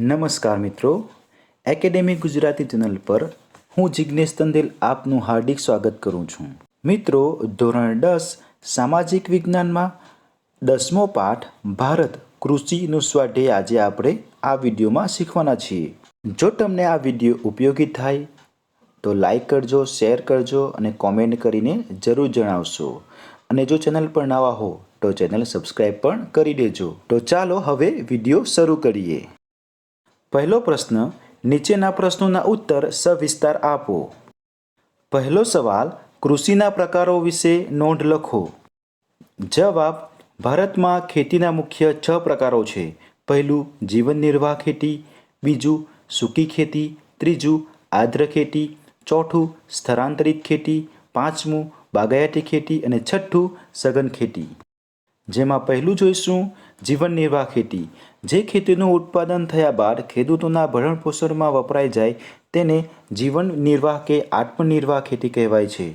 નમસ્કાર મિત્રો, academy Gujarati channel પર હું જિગ્નેશ તંદેલ આપનું હાર્દિક સ્વાગત કરું છું. મિત્રો, ધોરણ 10 સામાજિક વિજ્ઞાનમાં 10મો પાઠ ભારત કૃષિનું સ્વાધ્યાય આજે આપણે આ વિડીયોમાં શીખવાના છીએ. જો તમને આ વિડીયો ઉપયોગી થાય તો લાઈક કરજો, શેર કરજો અને કોમેન્ટ કરીને જરૂર જણાવશો. અને જો ચેનલ પર નવા હો તો ચેનલ સબસ્ક્રાઈબ પણ કરી દેજો. તો ચાલો હવે વિડીયો શરૂ કરીએ. પહેલો પ્રશ્ન, નીચેના પ્રશ્નોના ઉત્તર સવિસ્તાર આપો. પહેલો સવાલ, કૃષિના પ્રકારો વિશે નોંધ લખો. જવાબ, ભારતમાં ખેતીના મુખ્ય 6 પ્રકારો છે. પહેલું જીવન નિર્વાહ ખેતી, બીજું સૂકી ખેતી, ત્રીજું આર્દ્ર ખેતી, ચોથું સ્થળાંતરિત ખેતી, પાંચમું બાગાયતી ખેતી અને છઠ્ઠું સઘન ખેતી. જેમાં પહેલું જોઈશું જીવન નિર્વાહ ખેતી. જે ખેતીનું ઉત્પાદન થયા બાદ ખેડૂતોના ભરણપોષણમાં વપરાઈ જાય તેને જીવન નિર્વાહ કે આત્મનિર્વાહ ખેતી કહેવાય છે.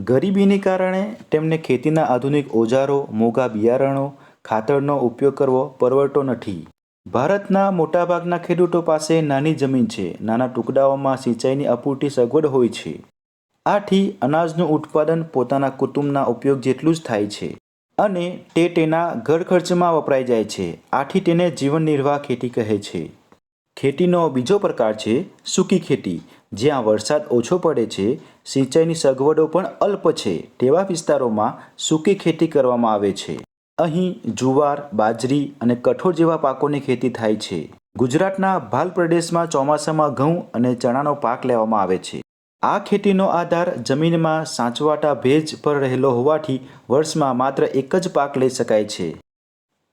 ગરીબીને કારણે તેમને ખેતીના આધુનિક ઓજારો, મોંઘા બિયારણો, ખાતરનો ઉપયોગ કરવો પરવડતો નથી. ભારતના મોટાભાગના ખેડૂતો પાસે નાની જમીન છે. નાના ટુકડાઓમાં સિંચાઈની અપૂરતી સગવડ હોય છે. આથી અનાજનું ઉત્પાદન પોતાના કુટુંબના ઉપયોગ જેટલું જ થાય છે અને તે તેના ઘર ખર્ચમાં વપરાઈ જાય છે. આથી તેને જીવન નિર્વાહ ખેતી કહે છે. ખેતીનો બીજો પ્રકાર છે સૂકી ખેતી. જ્યાં વરસાદ ઓછો પડે છે, સિંચાઈની સગવડો પણ અલ્પ છે, તેવા વિસ્તારોમાં સૂકી ખેતી કરવામાં આવે છે. અહીં જુવાર, બાજરી અને કઠોળ જેવા પાકોની ખેતી થાય છે. ગુજરાતના ભાલ પ્રદેશમાં ચોમાસામાં ઘઉં અને ચણાનો પાક લેવામાં આવે છે. આ ખેતીનો આધાર જમીનમાં સાચવાતા ભેજ પર રહેલો હોવાથી વર્ષમાં માત્ર એક જ પાક લઈ શકાય છે.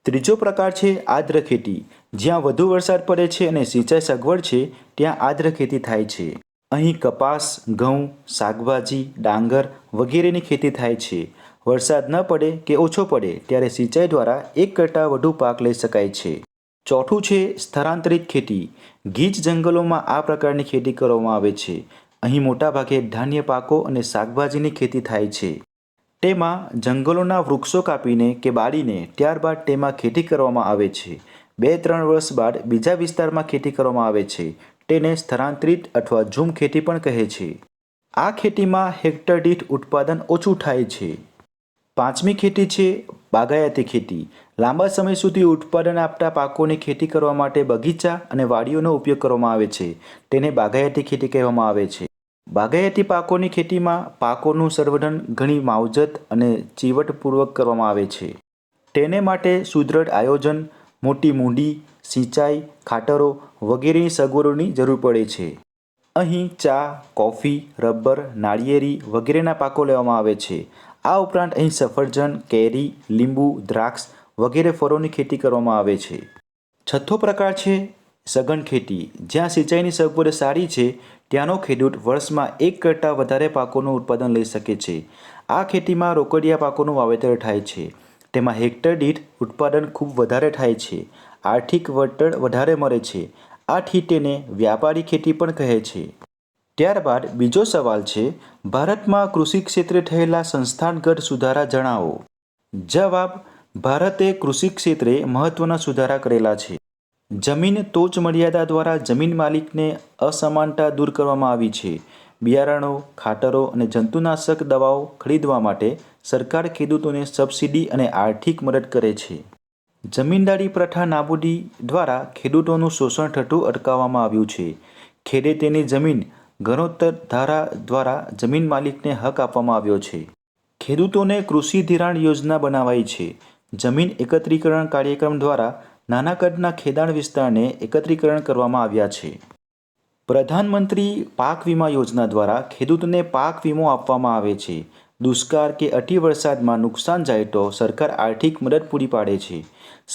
ત્રીજો પ્રકાર છે આર્દ્ર ખેતી. જ્યાં વધુ વરસાદ પડે છે અને સિંચાઈ સગવડ છે ત્યાં આર્દ્ર ખેતી થાય છે. અહીં કપાસ, ઘઉં, શાકભાજી, ડાંગર વગેરેની ખેતી થાય છે. વરસાદ ન પડે કે ઓછો પડે ત્યારે સિંચાઈ દ્વારા એક કરતાં વધુ પાક લઈ શકાય છે. ચોથું છે સ્થળાંતરિત ખેતી. ગીચ જંગલોમાં આ પ્રકારની ખેતી કરવામાં આવે છે. અહીં મોટાભાગે ધાન્ય પાકો અને શાકભાજીની ખેતી થાય છે. તેમાં જંગલોના વૃક્ષો કાપીને કે બાળીને ત્યારબાદ તેમાં ખેતી કરવામાં આવે છે. 2-3 વર્ષ બાદ બીજા વિસ્તારમાં ખેતી કરવામાં આવે છે. તેને સ્થળાંતરિત અથવા ઝૂમ ખેતી પણ કહે છે. આ ખેતીમાં હેક્ટર દીઠ ઉત્પાદન ઓછું થાય છે. પાંચમી ખેતી છે બાગાયતી ખેતી. લાંબા સમય સુધી ઉત્પાદન આપતા પાકોની ખેતી કરવા માટે બગીચા અને વાડીઓનો ઉપયોગ કરવામાં આવે છે. તેને બાગાયતી ખેતી કહેવામાં આવે છે. બાગાયતી પાકોની ખેતીમાં પાકોનું સંવર્ધન ઘણી માવજત અને ચીવટપૂર્વક કરવામાં આવે છે. તેને માટે સુદૃઢ આયોજન, મોટી મૂડી, સિંચાઈ, ખાતરો વગેરેની સગવડોની જરૂર પડે છે. અહીં ચા, કોફી, રબર, નાળિયેરી વગેરેના પાકો લેવામાં આવે છે. આ ઉપરાંત અહીં સફરજન, કેરી, લીંબુ, દ્રાક્ષ વગેરે ફળોની ખેતી કરવામાં આવે છે. છઠ્ઠો પ્રકાર છે સઘન ખેતી. જ્યાં સિંચાઈની સગવડ સારી છે ત્યાંનો ખેડૂત વર્ષમાં એક કરતાં વધારે પાકોનું ઉત્પાદન લઈ શકે છે. આ ખેતીમાં રોકડિયા પાકોનું વાવેતર થાય છે. તેમાં હેક્ટર દીઠ ઉત્પાદન ખૂબ વધારે થાય છે. આર્થિક વળતર વધારે મળે છે. આથી તેને વ્યાપારી ખેતી પણ કહે છે. ત્યારબાદ બીજો સવાલ છે, ભારતમાં કૃષિ ક્ષેત્રે થયેલા સંસ્થાગત સુધારા જણાવો. જવાબ, ભારતે કૃષિ ક્ષેત્રે મહત્વના સુધારા કરેલા છે. જમીન ટોચ મર્યાદા દ્વારા જમીન માલિકને અસમાનતા દૂર કરવામાં આવી છે. બિયારણો, ખાતરો અને જંતુનાશક દવાઓ ખરીદવા માટે સરકાર ખેડૂતોને સબસિડી અને આર્થિક મદદ કરે છે. જમીનદારી પ્રથા નાબૂદી દ્વારા ખેડૂતોનું શોષણ થતું અટકાવવામાં આવ્યું છે. ખેડે તેની જમીન ગુણોત્તર ધારા દ્વારા જમીન માલિકને હક આપવામાં આવ્યો છે. ખેડૂતોને કૃષિ ધિરાણ યોજના બનાવાઈ છે. જમીન એકત્રીકરણ કાર્યક્રમ દ્વારા નાના કદના ખેડાણ વિસ્તારને એકત્રીકરણ કરવામાં આવ્યા છે. પ્રધાનમંત્રી પાક વીમા યોજના દ્વારા ખેડૂતને પાક વીમો આપવામાં આવે છે. દુષ્કાળ કે અતિ વરસાદમાં નુકસાન જાય તો સરકાર આર્થિક મદદ પૂરી પાડે છે.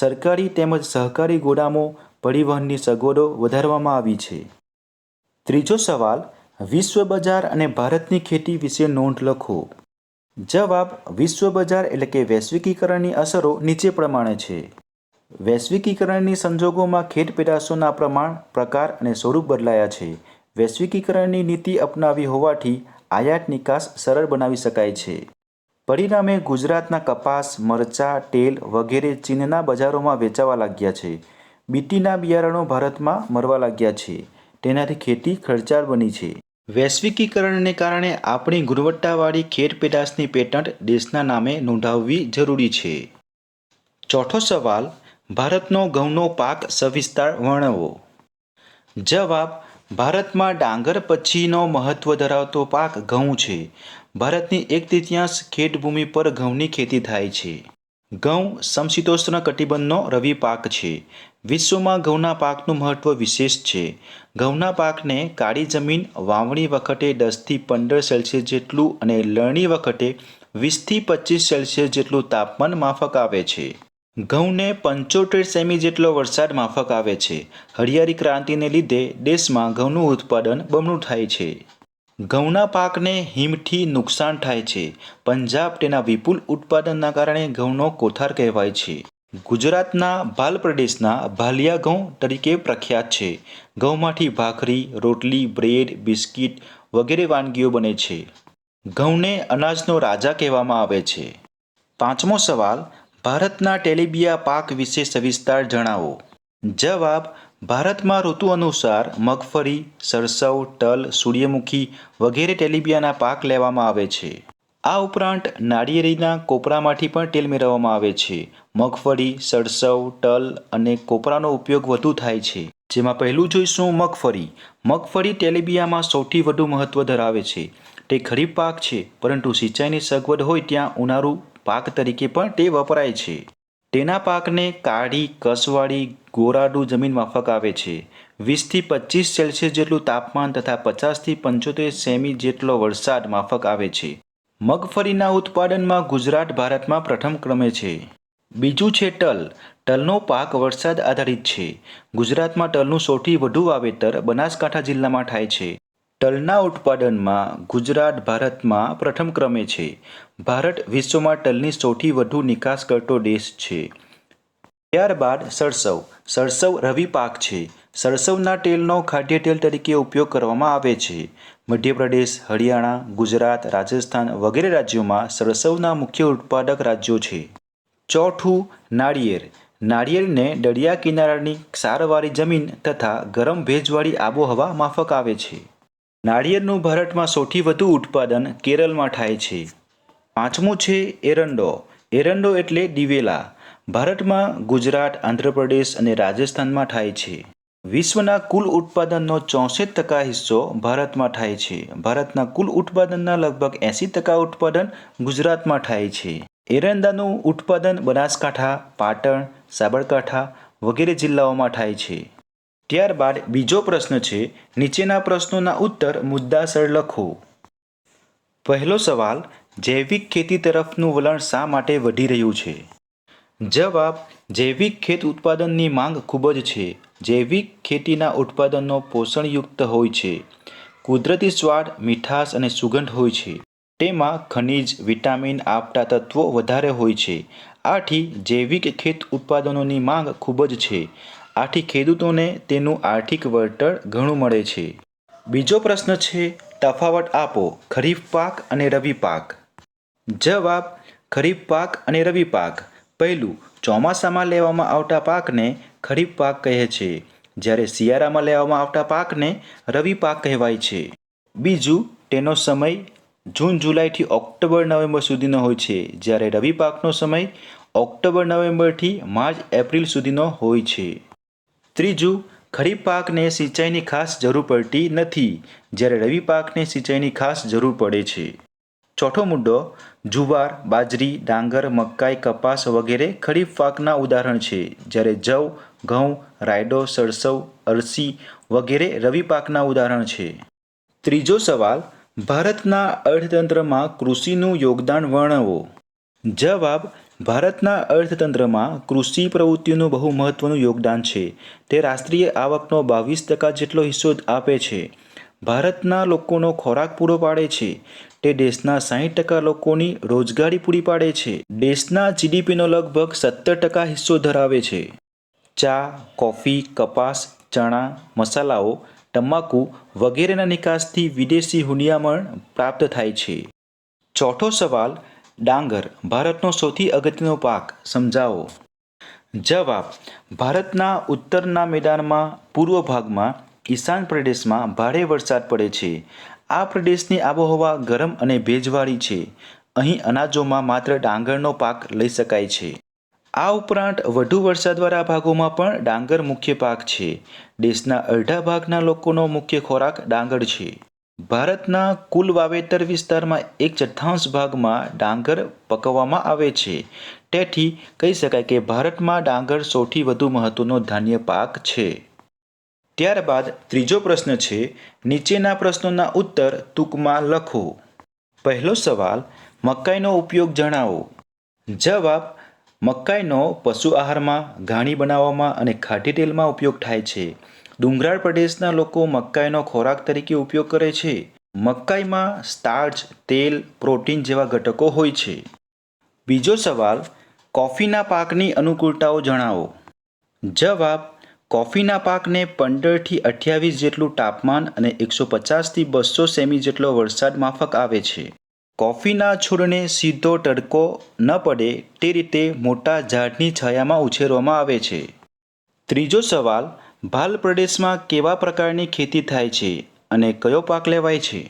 સરકારી તેમજ સહકારી ગોદામો, પરિવહનની સગવડો વધારવામાં આવી છે. ત્રીજો સવાલ, વિશ્વ બજાર અને ભારતની ખેતી વિશે નોંધ લખો. જવાબ, વિશ્વ બજાર એટલે કે વૈશ્વિકીકરણની અસરો નીચે પ્રમાણે છે. વૈશ્વિકીકરણની સંજોગોમાં ખેત પેદાશોના પ્રમાણ, પ્રકાર અને સ્વરૂપ બદલાયા છે. વૈશ્વિકીકરણની નીતિ અપનાવી હોવાથી આયાત નિકાસ સરળ બનાવી શકાય છે. પરિણામે ગુજરાતના કપાસ, મરચાં, તેલ વગેરે ચીનના બજારોમાં વેચાવા લાગ્યા છે. બીટીના બિયારણો ભારતમાં મળવા લાગ્યા છે. તેનાથી ખેતી ખર્ચાળ બની છે. વૈશ્વિકીકરણને કારણે આપણી ગુણવત્તાવાળી ખેત પેદાશની પેટન્ટ દેશના નામે નોંધાવવી જરૂરી છે. ચોથો સવાલ, ભારતનો ઘઉંનો પાક સવિસ્તાર વર્ણવો. જવાબ, ભારતમાં ડાંગર પછીનો મહત્વ ધરાવતો પાક ઘઉં છે. ભારતની 1/3 ખેતભૂમિ પર ઘઉંની ખેતી થાય છે. ઘઉં સમશીતોષ્ણ કટિબંધનો રવિ પાક છે. વિશ્વમાં ઘઉંના પાકનું મહત્વ વિશેષ છે. ઘઉંના પાકને કાળી જમીન વાવણી વખતે 10થી 15 સેલ્સિયસ જેટલું અને લણણી વખતે 20થી 25 સેલ્સિયસ જેટલું તાપમાન માફક આવે છે. ઘઉંને 75 સેમી જેટલો વરસાદ માફક આવે છે. હરિયાળી ક્રાંતિને લીધે દેશમાં ઘઉંનું ઉત્પાદન બમણું થાય છે. ઘઉંના પાકને હિમથી નુકસાન થાય છે. પંજાબ તેના વિપુલ ઉત્પાદનના કારણે ઘઉંનો કોઠાર કહેવાય છે. ગુજરાતના ભાલ પ્રદેશના ભાલિયા ઘઉં તરીકે પ્રખ્યાત છે. ઘઉંમાંથી ભાખરી, રોટલી, બ્રેડ, બિસ્કિટ વગેરે વાનગીઓ બને છે. ઘઉંને અનાજનો રાજા કહેવામાં આવે છે. પાંચમો સવાલ, ભારતના તેલીબિયા પાક વિશે સવિસ્તાર જણાવો. જવાબ, ભારતમાં ઋતુ અનુસાર મગફળી, સરસવ, તલ, સૂર્યમુખી વગેરે તેલીબિયાના પાક લેવામાં આવે છે. આ ઉપરાંત નાળિયેરીના કોપરામાંથી પણ તેલ મેળવવામાં આવે છે. મગફળી, સરસવ, તલ અને કોપરાનો ઉપયોગ વધુ થાય છે. જેમાં પહેલું જોઈશું મગફળી. મગફળી તેલીબિયામાં સૌથી વધુ મહત્વ ધરાવે છે. તે ખરીફ પાક છે, પરંતુ સિંચાઈની સગવડ હોય ત્યાં ઉનાળુ પાક તરીકે પણ તે વપરાય છે. તેના પાકને કાળી, કસવાળી, ગોરાડુ જમીન માફક આવે છે. 20થી 25 સેલ્સિયસ જેટલું તાપમાન તથા 50થી 75 સેમી જેટલો વરસાદ માફક આવે છે. મગફળીના ઉત્પાદનમાં ગુજરાત ભારતમાં પ્રથમ ક્રમે છે. બીજું છે તલ. તલનો પાક વરસાદ આધારિત છે. ગુજરાતમાં તલનું સૌથી વધુ વાવેતર બનાસકાંઠા જિલ્લામાં થાય છે. તલના ઉત્પાદનમાં ગુજરાત ભારતમાં પ્રથમ ક્રમે છે. ભારત વિશ્વમાં તલની સૌથી વધુ નિકાસ કરતો દેશ છે. ત્યારબાદ સરસવ. સરસવ રવિ પાક છે. સરસવના તેલનો ખાદ્ય તેલ તરીકે ઉપયોગ કરવામાં આવે છે. મધ્યપ્રદેશ, હરિયાણા, ગુજરાત, રાજસ્થાન વગેરે રાજ્યોમાં સરસવના મુખ્ય ઉત્પાદક રાજ્યો છે. ચોથું નાળિયેર. નાળિયેરને દરિયા કિનારાની ક્ષારવાળી જમીન તથા ગરમ ભેજવાળી આબોહવા માફક આવે છે. નાળિયેરનું ભારતમાં સૌથી વધુ ઉત્પાદન કેરળમાં થાય છે. પાંચમું છે એરંડો. એરંડો એટલે દિવેલા. ભારતમાં ગુજરાત, આંધ્રપ્રદેશ અને રાજસ્થાનમાં થાય છે. વિશ્વના કુલ ઉત્પાદનનો 64% હિસ્સો ભારતમાં થાય છે. ભારતના કુલ ઉત્પાદનના લગભગ 80% ઉત્પાદન ગુજરાતમાં થાય છે. એરંડાનું ઉત્પાદન બનાસકાંઠા, પાટણ, સાબરકાંઠા વગેરે જિલ્લાઓમાં થાય છે. ત્યારબાદ બીજો પ્રશ્ન છે, નીચેના પ્રશ્નોના ઉત્તર મુદ્દાસર લખો. પહેલો સવાલ, જૈવિક ખેતી તરફનું વલણ શા માટે વધી રહ્યું છે? જવાબ, જૈવિક ખેત ઉત્પાદનની માંગ ખૂબ જ છે. જૈવિક ખેતીના ઉત્પાદનો પોષણયુક્ત હોય છે. કુદરતી સ્વાદ, મીઠાશ અને સુગંધ હોય છે. તેમાં ખનિજ, વિટામિન આપતા તત્વો વધારે હોય છે. આથી જૈવિક ખેત ઉત્પાદનોની માંગ ખૂબ જ છે. આથી ખેડૂતોને તેનું આર્થિક વળતર ઘણું મળે છે. બીજો પ્રશ્ન છે, તફાવત આપો ખરીફ પાક અને રવિ પાક. જવાબ, ખરીફ પાક અને રવિ પાક. પહેલું, ચોમાસામાં લેવામાં આવતા પાકને ખરીફ પાક કહે છે, જ્યારે શિયાળામાં લેવામાં આવતા પાકને રવિ પાક કહેવાય છે. બીજું, તેનો સમય જૂન જુલાઈથી ઓક્ટોબર નવેમ્બર સુધીનો હોય છે, જ્યારે રવિ પાકનો સમય ઓક્ટોબર નવેમ્બરથી માર્ચ એપ્રિલ સુધીનો હોય છે. ત્રીજું, ખરીફ પાકને સિંચાઈની ખાસ જરૂર પડતી નથી, જ્યારે રવિ પાકને સિંચાઈની ખાસ જરૂર પડે છે. ચોથો મુદ્દો, જુવાર, બાજરી, ડાંગર, મકાઈ, કપાસ વગેરે ખરીફ પાકના ઉદાહરણ છે, જ્યારે જવ, ઘઉં, રાયડો, સરસવ, અળસી વગેરે રવિ પાકના ઉદાહરણ છે. ત્રીજો સવાલ, ભારતના અર્થતંત્રમાં કૃષિનું યોગદાન વર્ણવો. જવાબ, ભારતના અર્થતંત્રમાં કૃષિ પ્રવૃત્તિઓનું બહુ મહત્વનું યોગદાન છે. તે રાષ્ટ્રીય આવકનો 22% જેટલો હિસ્સો આપે છે. ભારતના લોકોનો ખોરાક પૂરો પાડે છે. તે દેશના 60% લોકોની રોજગારી પૂરી પાડે છે. દેશના જીડીપીનો લગભગ 17% હિસ્સો ધરાવે છે. ચા, કોફી, કપાસ, ચણા, મસાલાઓ, તમાકુ વગેરેના નિકાસથી વિદેશી હુંડિયામણ પ્રાપ્ત થાય છે. ચોથો સવાલ, ડાંગર ભારતનો સૌથી અગત્યનો પાક સમજાવો. જવાબ ભારતના ઉત્તરના મેદાનમાં પૂર્વ ભાગમાં ઈશાન પ્રદેશમાં ભારે વરસાદ પડે છે. આ પ્રદેશની આબોહવા ગરમ અને ભેજવાળી છે. અહીં અનાજોમાં માત્ર ડાંગરનો પાક લઈ શકાય છે. આ ઉપરાંત વધુ વરસાદવાળા ભાગોમાં પણ ડાંગર મુખ્ય પાક છે. દેશના અડધા ભાગના લોકોનો મુખ્ય ખોરાક ડાંગર છે. ભારતના કુલ વાવેતર વિસ્તારમાં 1/4 ભાગમાં ડાંગર પકવવામાં આવે છે. તેથી કહી શકાય કે ભારતમાં ડાંગર સૌથી વધુ મહત્વનો ધાન્ય પાક છે. ત્યારબાદ ત્રીજો પ્રશ્ન છે, નીચેના પ્રશ્નોના ઉત્તર ટૂંકમાં લખો. પહેલો સવાલ, મકાઈનો ઉપયોગ જણાવો. જવાબ મકાઈનો પશુ આહારમાં, ઘાણી બનાવવામાં અને ખાદ્ય તેલમાં ઉપયોગ થાય છે. ડુંગરાળ પ્રદેશના લોકો મકાઈનો ખોરાક તરીકે ઉપયોગ કરે છે. મકાઈમાં સ્ટાર્ચ, તેલ, પ્રોટીન જેવા ઘટકો હોય છે. બીજો સવાલ, કોફીના પાકની અનુકૂળતાઓ જણાવો. જવાબ કોફીના પાકને 15થી 28 જેટલું તાપમાન અને 150થી 200 સેમી જેટલો વરસાદ માફક આવે છે. કોફીના છોડને સીધો તડકો ન પડે તે રીતે મોટા ઝાડની છાયામાં ઉછેરવામાં આવે છે. ત્રીજો સવાલ, ભાલ પ્રદેશમાં કેવા પ્રકારની ખેતી થાય છે અને કયો પાક લેવાય છે?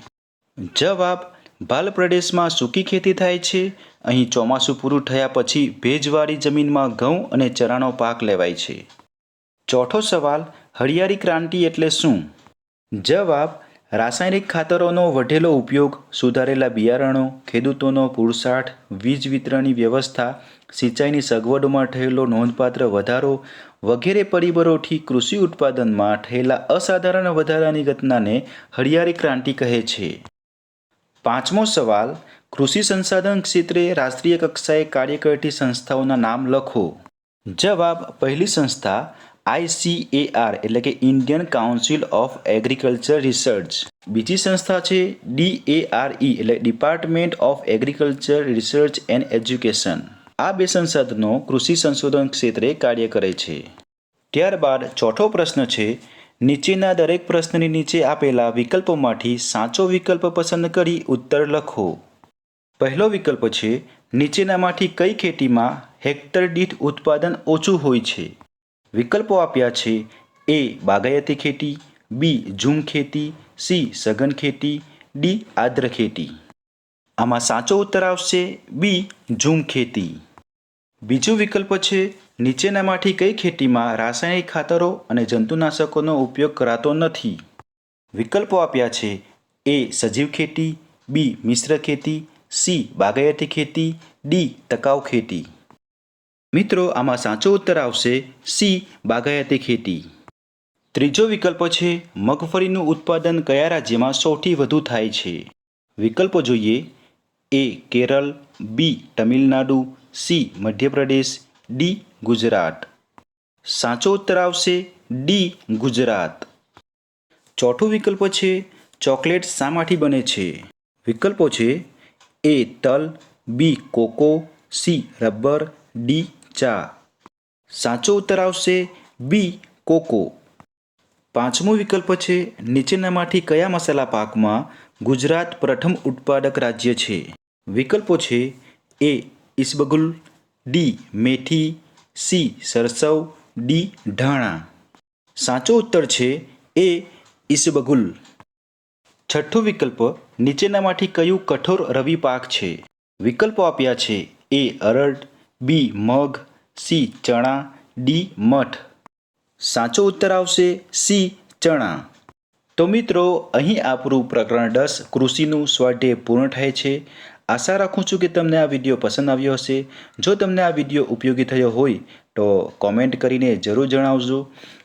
જવાબ ભાલ પ્રદેશમાં સૂકી ખેતી થાય છે. અહીં ચોમાસું પૂરું થયા પછી ભેજવાળી જમીનમાં ઘઉં અને ચણાનો પાક લેવાય છે. ચોથો સવાલ, હરિયાળી ક્રાંતિ એટલે શું? જવાબ રાસાયણિક ખાતરોનો વધેલો ઉપયોગ, સુધારેલા બિયારણો, ખેડૂતોનો પુરુષાર્થ, વીજ વિતરણની વ્યવસ્થા, સિંચાઈની સગવડોમાં થયેલો નોંધપાત્ર વધારો વગેરે પરિબળોથી કૃષિ ઉત્પાદનમાં થયેલા અસાધારણ વધારાની ઘટનાને હરિયાળી ક્રાંતિ કહે છે. પાંચમો સવાલ, કૃષિ સંસાધન ક્ષેત્રે રાષ્ટ્રીય કક્ષાએ કાર્ય કરતી સંસ્થાઓના નામ લખો. જવાબ પહેલી સંસ્થા ICAR એટલે કે Indian council of agriculture research. બીજી સંસ્થા છે DARE એટલે department of agriculture research and education. આ બે સંસાધનો કૃષિ સંશોધન ક્ષેત્રે કાર્ય કરે છે. ત્યારબાદ ચોથો પ્રશ્ન છે, નીચેના દરેક પ્રશ્નની નીચે આપેલા વિકલ્પોમાંથી સાચો વિકલ્પ પસંદ કરી ઉત્તર લખો. પહેલો વિકલ્પ છે, નીચેનામાંથી કઈ ખેતીમાં હેક્ટર દીઠ ઉત્પાદન ઓછું હોય છે? વિકલ્પો આપ્યા છે A. બાગાયતી ખેતી, B. ઝૂમ ખેતી, C. સઘન ખેતી, D. આદ્ર ખેતી. આમાં સાચો ઉત્તર આવશે B. ઝૂમ ખેતી. બીજો વિકલ્પ છે, નીચેનામાંથી કઈ ખેતીમાં રાસાયણિક ખાતરો અને જંતુનાશકોનો ઉપયોગ કરાતો નથી? વિકલ્પો આપ્યા છે A. સજીવ ખેતી, B. મિશ્ર ખેતી, C. બાગાયતી ખેતી, D. ટકાઉ ખેતી. મિત્રો આમાં સાચો ઉત્તર આવશે C. બાગાયતી ખેતી. ત્રીજો વિકલ્પ છે, મગફળીનું ઉત્પાદન કયા રાજ્યમાં સૌથી વધુ થાય છે? વિકલ્પો જોઈએ. A. Kerala, B. Tamil Nadu, C. Madhya Pradesh, D. Gujarat. સાચો ઉત્તર આવશે D. ગુજરાત. ચોથો વિકલ્પ છે, ચોકલેટ શામાંથી બને છે? વિકલ્પો છે A. તલ, B. Cocoa, C. Rubber, D. ચા. સાચો ઉત્તર આવશે B. કોકો. પાંચમો વિકલ્પ છે, નીચેનામાંથી કયા મસાલા પાકમાં ગુજરાત પ્રથમ ઉત્પાદક રાજ્ય છે? વિકલ્પો છે A. ઈસબગુલ, D. મેથી, C. સરસવ, D. ધાણા. સાચો ઉત્તર છે A. ઈસબગુલ. છઠ્ઠો વિકલ્પ, નીચેનામાંથી કયું કઠોર રવિ પાક છે? વિકલ્પો આપ્યા છે A. અરડ, B. Mug, C. ચણા, D. મઠ. સાચો ઉત્તર આવશે C. ચણા. તો મિત્રો અહીં આપણું પ્રકરણ 10 કૃષિનું સ્વાધ્યાય પૂર્ણ થાય છે. આશા રાખું છું કે તમને આ વિડીયો પસંદ આવ્યો હશે. જો તમને આ વિડીયો ઉપયોગી થયો હોય તો કોમેન્ટ કરીને જરૂર જણાવજો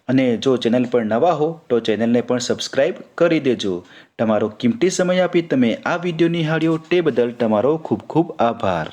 અને જો ચેનલ પર નવા હો તો ચેનલને પણ સબસ્ક્રાઈબ કરી દેજો. તમારો કિંમતી સમય આપી તમે આ વિડીયો નિહાળ્યો તે બદલ તમારો ખૂબ ખૂબ આભાર.